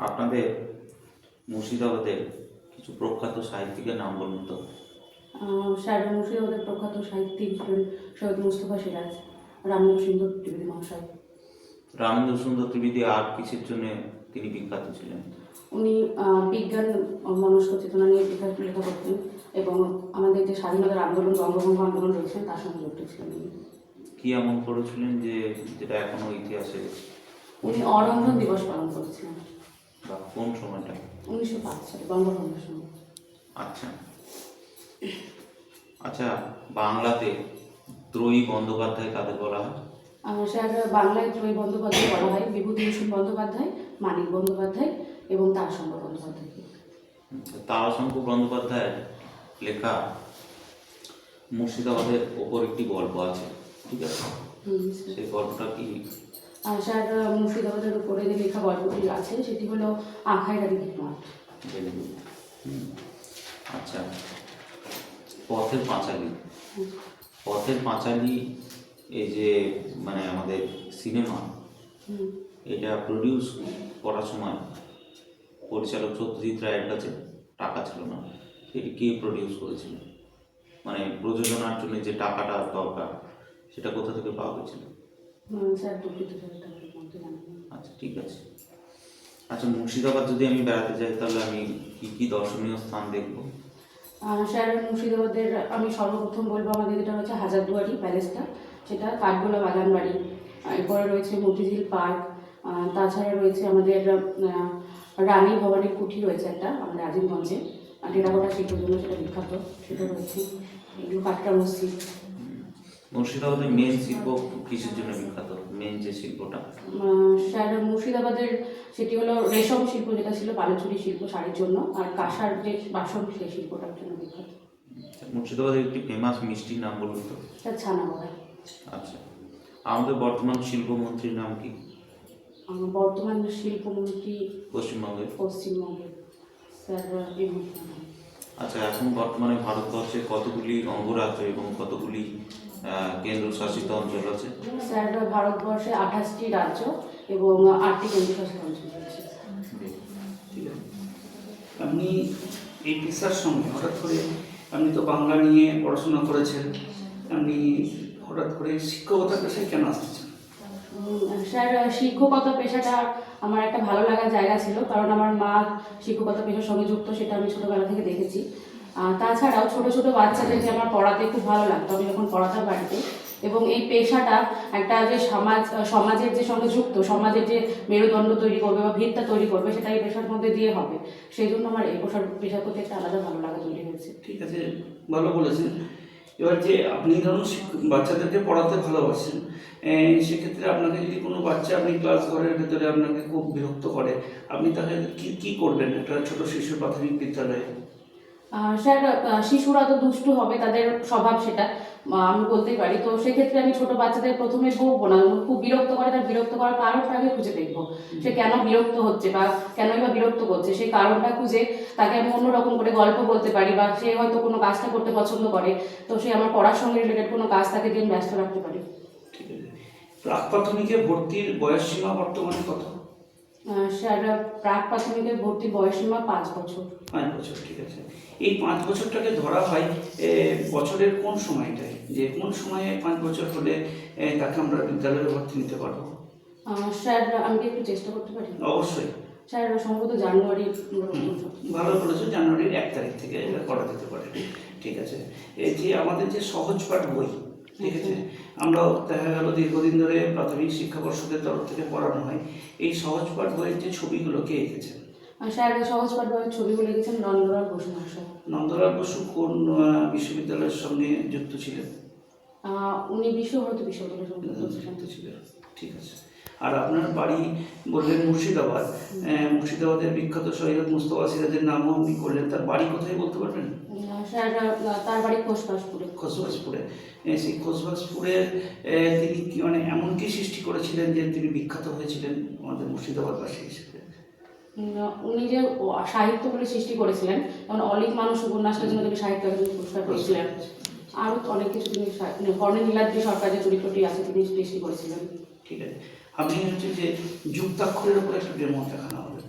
আপনাদের মুর্শিদাবাদের কিছু প্রখ্যাত সাহিত্যিকের নাম বলুন তো। স্যার মুর্শিদাবাদের প্রখ্যাত সাহিত্যিক ছিলেন সৈয়দ মুস্তফা সিরাজ, রামেন্দ্র সুন্দর ত্রিবেদী মহাশয়। রামেন্দ্র সুন্দর ত্রিবেদী আর কিসের জন্য তিনি বিখ্যাত ছিলেন? উনি বিজ্ঞান মনস্ক চেতনা নিয়ে লেখা করতেন এবং আমাদের যে স্বাধীনতার আন্দোলন, বঙ্গভঙ্গ আন্দোলন রয়েছেন তার সঙ্গে যুক্ত ছিলেন উনি। কি এমন করেছিলেন যে যেটা এখনো ইতিহাসে? উনি অরন্ধন দিবস পালন করেছিলেন বা কোন সময়টা? 1905 সালে বঙ্গভঙ্গের সময়। আচ্ছা আচ্ছা, বাংলাতে ত্রয়ী বন্দ্যোপাধ্যায় কাদের বলা হয়? স্যার বাংলায় ত্রয়ী বন্দ্যোপাধ্যায় বলা হয় বিভূতিভূষণ বন্দ্যোপাধ্যায়, মানিক বন্দ্যোপাধ্যায় এবং তারাশঙ্কর বন্দ্যোপাধ্যায়কে। তারাশঙ্কর বন্দ্যোপাধ্যায়ের লেখা মুর্শিদাবাদের ওপর একটি গল্প আছে, ঠিক আছে? সেই গল্পটা কি? স্যার মুর্শিদাবাদের উপরে যে লেখা গল্পটি আছে সেটি হলো আখাইড়া দিঘির মাঠ। আচ্ছা, পথের পাঁচালী। পথের পাঁচালী এই যে মানে আমাদের সিনেমা, এটা প্রডিউস করার সময় পরিচালক সত্যজিৎ রায়ের কাছে টাকা ছিল না। এটি কে প্রডিউস করেছিল? মানে প্রযোজনার জন্য যে টাকাটা দরকার সেটা কোথা থেকে পাওয়া হয়েছিল? স্যার দুঃখিত স্যার, এটা আমি বলতে জানি না। আচ্ছা, ঠিক আছে। আচ্ছা, মুর্শিদাবাদ যদি আমি বেড়াতে যাই তাহলে আমি কি দর্শনীয় স্থান দেখবো? স্যার মুর্শিদাবাদের আমি সর্বপ্রথম বলবো আমাদের যেটা হচ্ছে হাজারদুয়ারি প্যালেসটা, সেটা কাঠগোলা বাগান বাড়ি, এরপরে রয়েছে মতিঝিল পার্ক, তাছাড়া রয়েছে আমাদের রানী ভবানীর কুঠি রয়েছে একটা আমাদের আজিমগঞ্জে, টেরাকোটা শিল্পের জন্য সেটা বিখ্যাত, সেটা রয়েছে। এগুলো কাটরা মসজিদ। মুর্শিদাবাদের মেন শিল্প কিসের জন্য বিখ্যাত? মেন যে শিল্পটা স্যার মুর্শিদাবাদের সেটি হলো রেশম শিল্প, যেটা ছিল বালুচুরি শিল্প শাড়ির জন্য, আর কাঁসার যে বাসন সেই শিল্পটার জন্য বিখ্যাত। মুর্শিদাবাদের একটি ফেমাস মিষ্টির নাম বলুন তো। স্যার ছানা বড়া। আচ্ছা, আমাদের বর্তমান শিল্পমন্ত্রীর নাম কি? বর্তমান শিল্পমন্ত্রী পশ্চিমবঙ্গের স্যার এই মুহূর্তে নয়। আচ্ছা, এখন বর্তমানে ভারতবর্ষে কতগুলি অঙ্গরাজ্য এবং কতগুলি কেন্দ্রশাসিত অঞ্চল আছে? স্যার ভারতবর্ষে 28টি রাজ্য এবং 8টি কেন্দ্রশাসিত অঞ্চল রয়েছে। ঠিক আছে। আপনি এই পেশার সঙ্গে হঠাৎ করে, আপনি তো বাংলা নিয়ে পড়াশোনা করেছেন, আপনি হঠাৎ করে শিক্ষকতা পেশায় কেন আসতেছেন? স্যার শিক্ষকতা পেশাটা আমার একটা ভালো লাগার জায়গা ছিল, কারণ আমার মা শিক্ষকতা পেশার সঙ্গে যুক্ত, সেটা আমি ছোটোবেলা থেকে দেখেছি। তাছাড়াও ছোটো ছোটো বাচ্চাদেরকে আমার পড়াতে খুব ভালো লাগতো, আমি যখন পড়াতাম বাড়িতে। এবং এই পেশাটা একটা যে সমাজের যে সঙ্গে যুক্ত, সমাজের যে মেরুদণ্ড তৈরি করবে বা ভিতটা তৈরি করবে, সেটা এই পেশার মধ্যে দিয়ে হবে। সেই জন্য আমার এই পেশার প্রতি একটা আলাদা ভালো লাগা তৈরি হয়েছে। ঠিক আছে, ভালো বলেছেন। এবার যে আপনি ধরুন বাচ্চাদেরকে পড়াতে ভালোবাসেন, সেক্ষেত্রে আপনাকে যদি কোনো বাচ্চা আপনি ক্লাস ঘরের ভেতরে আপনাকে খুব বিরক্ত করে, আপনি তাকে কি করবেন একটা ছোট শিশু প্রাথমিক বিদ্যালয়ে? স্যার শিশুরা তো দুষ্টু হবে, তাদের স্বভাব সেটা, আমি বলতেই পারি। তো সেক্ষেত্রে আমি ছোট বাচ্চাদের প্রথমে বলবো না, খুব বিরক্ত করে, তার বিরক্ত করার কারণটা আগে খুঁজে দেখবো, সে কেন বিরক্ত হচ্ছে বা কেনই বা বিরক্ত করছে, সেই কারণটা খুঁজে তাকে আমি অন্যরকম করে গল্প বলতে পারি, বা সে হয়তো কোনো কাজটা করতে পছন্দ করে, তো সে আমার পড়ার সঙ্গে রিলেটেড কোনো কাজ তাকে দিয়ে ব্যস্ত রাখতে পারি। ঠিক আছে। প্রাক প্রাথমিকে ভর্তির বয়স সীমা বর্তমানে কত? স্যার প্রাক প্রাথমিকের ভর্তির বয়সসীমা 5 বছর। 5 বছর, ঠিক আছে। এই 5 বছরটাকে ধরা হয় বছরের কোন সময়টায়, যে কোন সময়ে 5 বছর হলে তাকে আমরা বিদ্যালয়ে ভর্তি নিতে পারবো? স্যার আমি কি একটু চেষ্টা করতে পারি? অবশ্যই। স্যার সম্ভবত জানুয়ারি। ভালো বলেছো, জানুয়ারির 1 তারিখ থেকে এটা করা যেতে পারে। ঠিক আছে। এই যে আমাদের যে সহজ পাঠ বই, ঠিক আছে, আমরা দেখা গেল দীর্ঘদিন ধরে প্রাথমিক শিক্ষা পর্ষদের তরফ থেকে পড়ানো হয়, এই সহজ পাঠ বইয়ের যে ছবিগুলো কে এঁকেছেন? স্যার সহজ পাঠ বইয়ের ছবিগুলো লিখেছেন নন্দলাল বসু মহাশয়। নন্দলাল বসু কোন বিশ্ববিদ্যালয়ের সঙ্গে যুক্ত ছিলেন? উনি বিশ্বভারতী বিশ্ববিদ্যালয়ের সঙ্গে যুক্ত ছিলেন। ঠিক আছে। আর আপনার বাড়ি বললেন মুর্শিদাবাদ, মুর্শিদাবাদের বিখ্যাত সৈয়দ মুস্তফা সিরাজের নামও আপনি করলেন, তার বাড়ি কোথায় বলতে পারবেন? স্যার তার বাড়ি খোসবাসপুরে। খোসবাসপুরে। সেই খোসবাসপুরের তিনি কি মানে এমন কি সৃষ্টি করেছিলেন যে তিনি বিখ্যাত হয়েছিলেন আমাদের মুর্শিদাবাদবাসী হিসেবে? উনি যে সাহিত্যগুলি সৃষ্টি করেছিলেন, যেমন অলিক মানুষ উপন্যাসের জন্য তিনি সাহিত্য একাডেমি পুরস্কার পেয়েছিলেন। আরও অনেক কিছু তিনি কর্ণেল নীলাদ্রি সরকার যে চরিত্রটি আছে তিনি সৃষ্টি করেছিলেন। ঠিক আছে। আপনি হচ্ছে যে যুক্তাক্ষরের উপর একটা ডেমো দেখানো হবে।